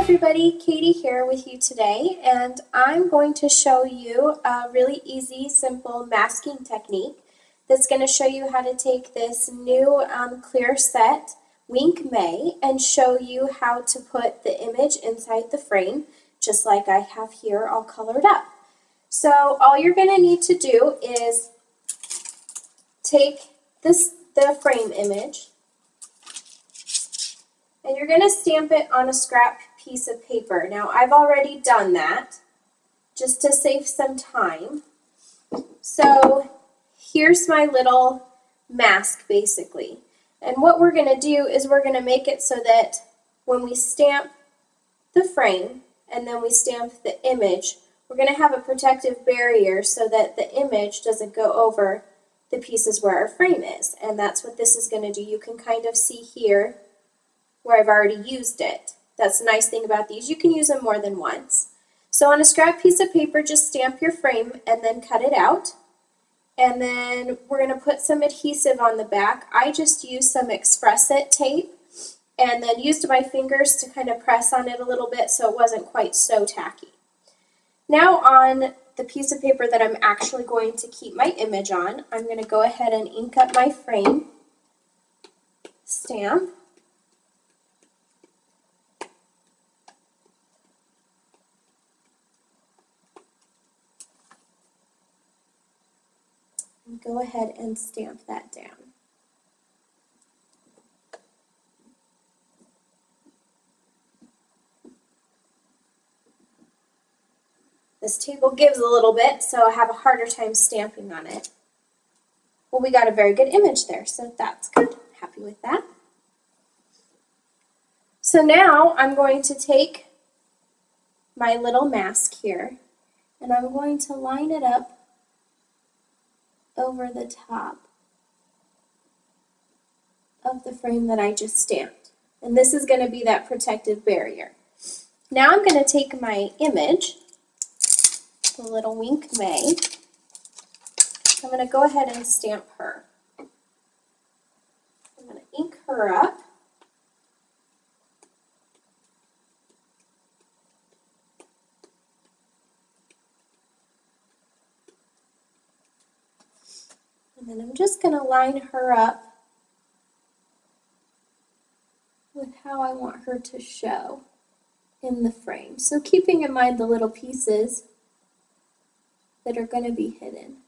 everybody, Katie here with you today, and I'm going to show you a really easy, simple masking technique that's going to show you how to take this new clear set, Wink Mae, and show you how to put the image inside the frame, just like I have here all colored up. So all you're going to need to do is take the frame image, and you're going to stamp it on a scrap piece of paper. Now, I've already done that just to save some time. So here's my little mask, basically. And what we're going to do is we're going to make it so that when we stamp the frame and then we stamp the image, we're going to have a protective barrier so that the image doesn't go over the pieces where our frame is. And that's what this is going to do. You can kind of see here where I've already used it. That's the nice thing about these. You can use them more than once. So on a scrap piece of paper, just stamp your frame and then cut it out. And then we're going to put some adhesive on the back. I just used some Express-It tape and then used my fingers to kind of press on it a little bit so it wasn't quite so tacky. Now on the piece of paper that I'm actually going to keep my image on, I'm going to go ahead and ink up my frame stamp. And go ahead and stamp that down. This table gives a little bit, so I have a harder time stamping on it. Well, we got a very good image there, so that's good. Happy with that. So now I'm going to take my little mask here, and I'm going to line it up over the top of the frame that I just stamped. And this is going to be that protective barrier. Now I'm going to take my image, the little Wink Mae. I'm going to go ahead and stamp her. I'm going to ink her up. And then I'm just going to line her up with how I want her to show in the frame. So keeping in mind the little pieces that are going to be hidden.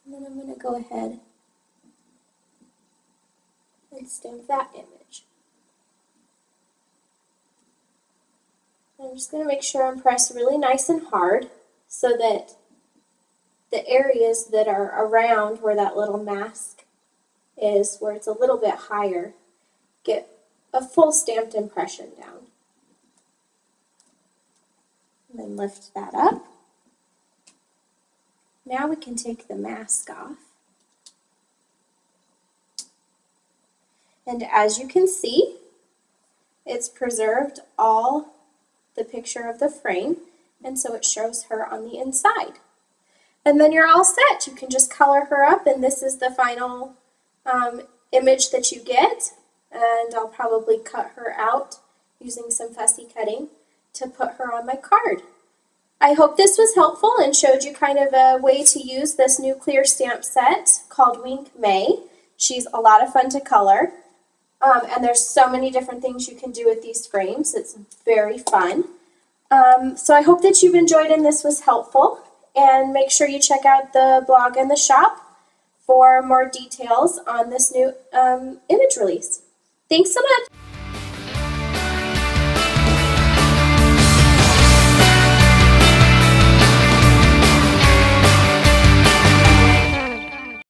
And then I'm going to go ahead and stamp that image. And I'm just going to make sure I press really nice and hard so that the areas that are around where that little mask is, where it's a little bit higher, get a full stamped impression down. And then lift that up. Now we can take the mask off. And as you can see, it's preserved all the picture of the frame, and so it shows her on the inside. And then you're all set. You can just color her up, and this is the final image that you get. And I'll probably cut her out using some fussy cutting to put her on my card. I hope this was helpful and showed you kind of a way to use this new clear stamp set called Wink Mae. She's a lot of fun to color, and there's so many different things you can do with these frames. It's very fun. So I hope that you've enjoyed and this was helpful. And make sure you check out the blog and the shop for more details on this new image release. Thanks so much.